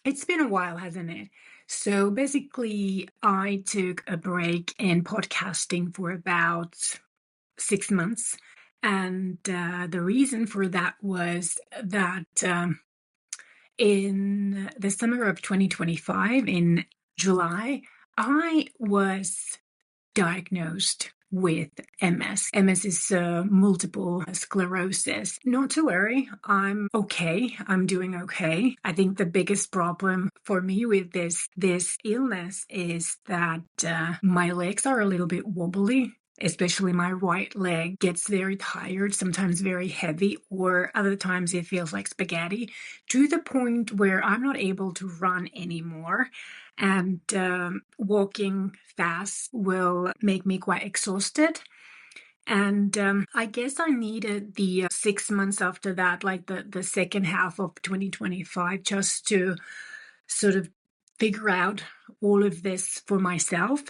It's been a while, hasn't it? So basically, I took a break in podcasting for about 6 months. And the reason for that was that in the summer of 2025, in July, I was diagnosed with MS. MS is multiple sclerosis. Not to worry, I'm okay. I'm doing okay. I think the biggest problem for me with this illness is that my legs are a little bit wobbly. Especially my right leg gets very tired, sometimes very heavy, or other times it feels like spaghetti, to the point where I'm not able to run anymore. And walking fast will make me quite exhausted. And I guess I needed the 6 months after that, like the second half of 2025, just to sort of figure out all of this for myself.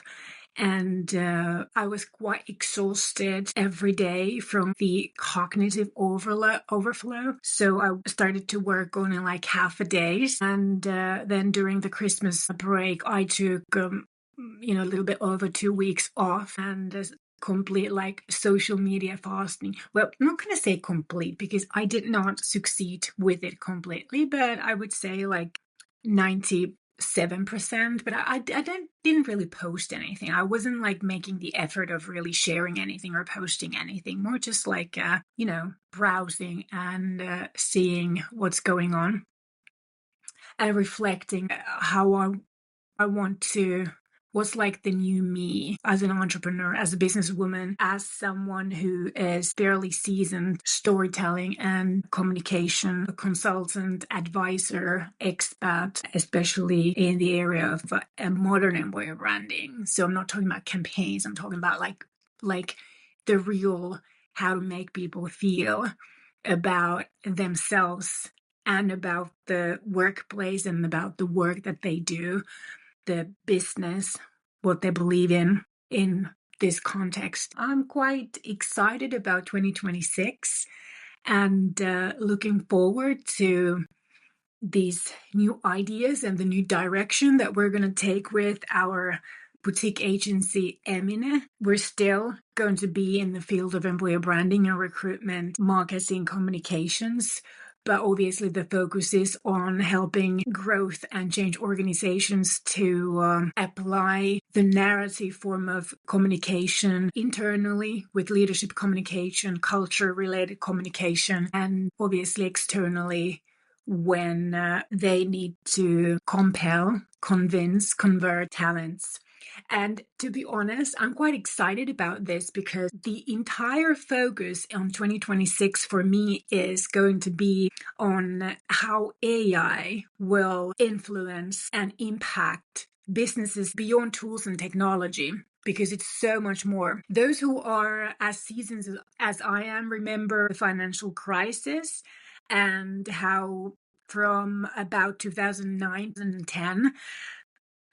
And I was quite exhausted every day from the cognitive overflow. So I started to work on like half a day. And then during the Christmas break, I took, a little bit over 2 weeks off and complete like social media fasting. Well, I'm not going to say complete because I did not succeed with it completely, but I would say like 97%. But I didn't really post anything. I wasn't like making the effort of really sharing anything or posting anything, more just like browsing and seeing what's going on and reflecting how I want to, what's like the new me as an entrepreneur, as a businesswoman, as someone who is fairly seasoned storytelling and communication consultant, advisor, expat, especially in the area of a modern employer branding. So I'm not talking about campaigns. I'm talking about like the real how to make people feel about themselves and about the workplace and about the work that they do, the business, what they believe in this context. I'm quite excited about 2026 and looking forward to these new ideas and the new direction that we're going to take with our boutique agency Emine. We're still going to be in the field of employer branding and recruitment, marketing, communications. But obviously the focus is on helping growth and change organizations to apply the narrative form of communication internally with leadership communication, culture-related communication, and obviously externally when they need to compel, convince, convert talents. And to be honest, I'm quite excited about this because the entire focus on 2026 for me is going to be on how AI will influence and impact businesses beyond tools and technology, because it's so much more. Those who are as seasoned as I am remember the financial crisis and how from about 2009 and 10,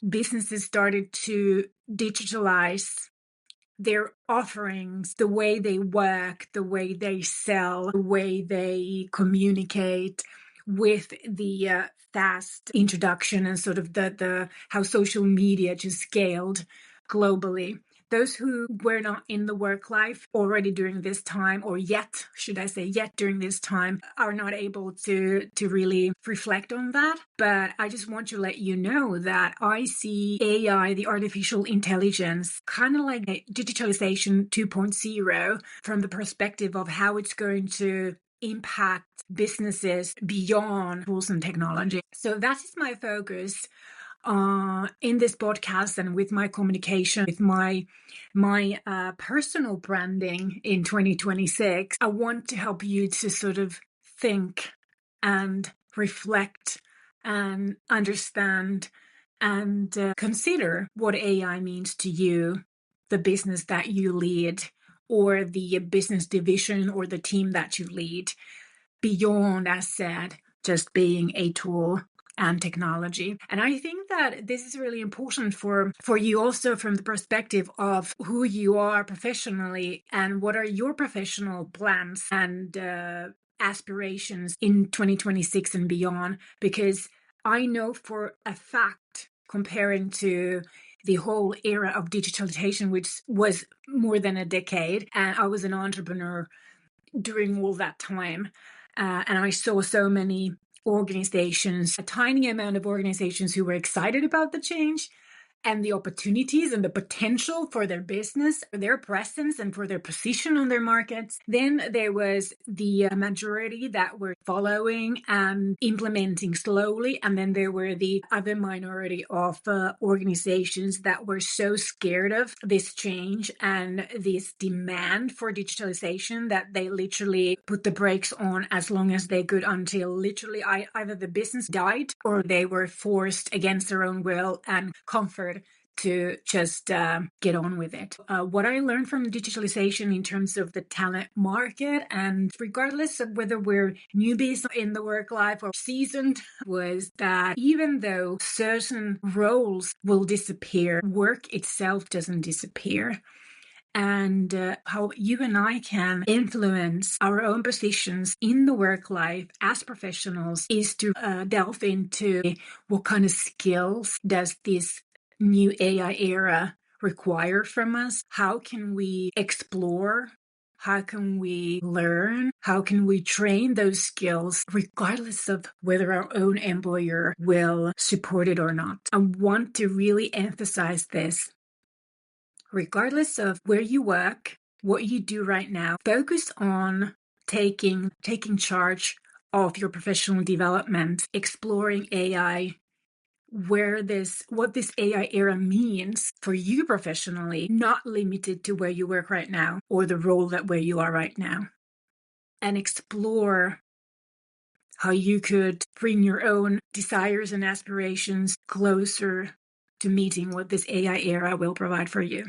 businesses started to digitalize their offerings, the way they work, the way they sell, the way they communicate, with the fast introduction and sort of the how social media just scaled globally. Those who were not in the work life already during this time, or yet, should I say, yet during this time, are not able to really reflect on that. But I just want to let you know that I see AI, the artificial intelligence, kind of like a digitalisation 2.0 from the perspective of how it's going to impact businesses beyond tools and technology. So that is my focus in this podcast and with my communication, with my personal branding in 2026. I want to help you to sort of think and reflect and understand and consider what AI means to you, the business that you lead, or the business division or the team that you lead, beyond, as said, just being a tool and technology. And I think that this is really important for you also from the perspective of who you are professionally and what are your professional plans and aspirations in 2026 and beyond. Because I know for a fact, comparing to the whole era of digitalization, which was more than a decade, and I was an entrepreneur during all that time. And I saw so many organizations, a tiny amount of organizations who were excited about the change and the opportunities and the potential for their business, their presence, and for their position on their markets. Then there was the majority that were following and implementing slowly. And then there were the other minority of organizations that were so scared of this change and this demand for digitalization that they literally put the brakes on as long as they could, until literally either the business died or they were forced against their own will and comfort to just get on with it. What I learned from digitalization in terms of the talent market, and regardless of whether we're newbies in the work life or seasoned, was that even though certain roles will disappear, work itself doesn't disappear. And how you and I can influence our own positions in the work life as professionals is to delve into what kind of skills does this new AI era require from us? How can we explore? How can we learn? How can we train those skills regardless of whether our own employer will support it or not? I want to really emphasize this. Regardless of where you work, what you do right now, focus on taking charge of your professional development, exploring AI, what this AI era means for you professionally, not limited to where you work right now or the role that where you are right now. And explore how you could bring your own desires and aspirations closer to meeting what this AI era will provide for you.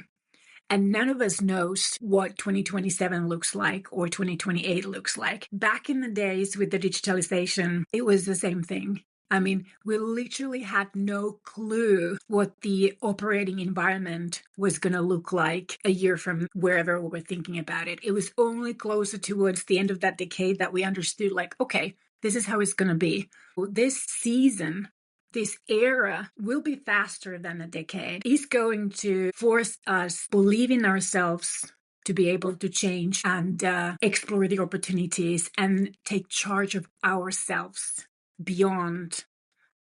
And none of us knows what 2027 looks like or 2028 looks like. Back in the days with the digitalization, it was the same thing. I mean, we literally had no clue what the operating environment was going to look like a year from wherever we were thinking about it. It was only closer towards the end of that decade that we understood, like, okay, this is how it's going to be. This season, this era will be faster than a decade. It's going to force us believe in ourselves to be able to change and explore the opportunities and take charge of ourselves beyond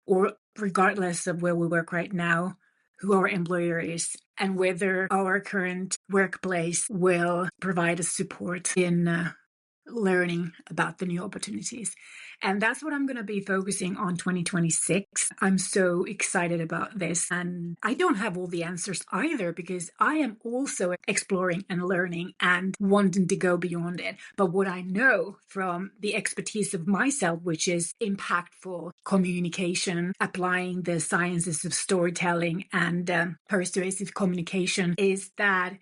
or regardless of where we work right now, who our employer is, and whether our current workplace will provide us support in learning about the new opportunities. And that's what I'm going to be focusing on 2026. I'm so excited about this. And I don't have all the answers either, because I am also exploring and learning and wanting to go beyond it. But what I know from the expertise of myself, which is impactful communication, applying the sciences of storytelling and persuasive communication, is that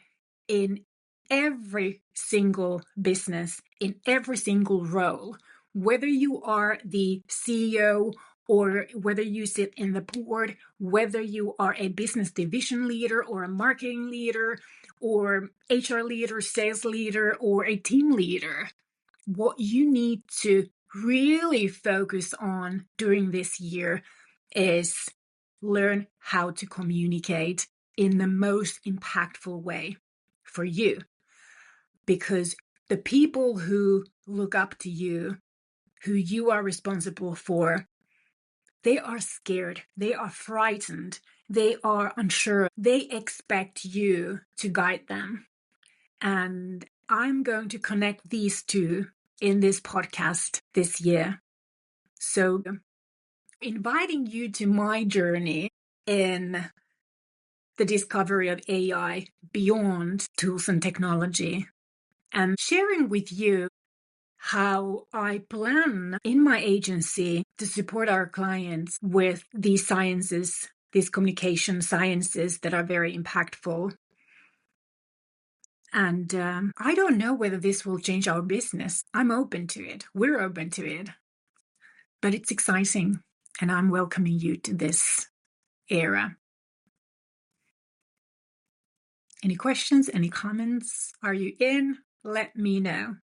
in every single business, in every single role, whether you are the CEO or whether you sit in the board, whether you are a business division leader or a marketing leader or HR leader, sales leader, or a team leader, what you need to really focus on during this year is learn how to communicate in the most impactful way for you. Because the people who look up to you, who you are responsible for, they are scared, they are frightened, they are unsure, they expect you to guide them. And I'm going to connect these two in this podcast this year. So, inviting you to my journey in the discovery of AI beyond tools and technology, and sharing with you how I plan in my agency to support our clients with these sciences, these communication sciences that are very impactful. And I don't know whether this will change our business. I'm open to it. We're open to it. But it's exciting, and I'm welcoming you to this era. Any questions? Any comments? Are you in? Let me know.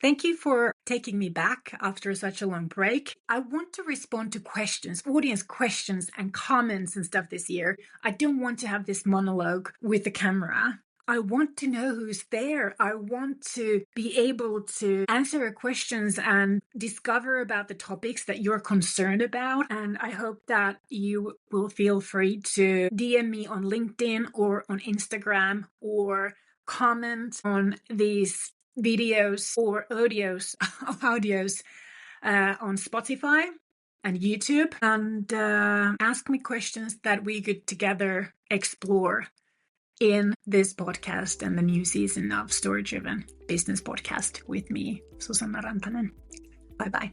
Thank you for taking me back after such a long break. I want to respond to questions, audience questions and comments and stuff this year. I don't want to have this monologue with the camera. I want to know who's there. I want to be able to answer your questions and discover about the topics that you're concerned about. And I hope that you will feel free to DM me on LinkedIn or on Instagram, or comment on these videos or audios on Spotify and YouTube, and ask me questions that we could together explore in this podcast and the new season of Story Driven Business Podcast with me, Susanna Rantanen. Bye-bye.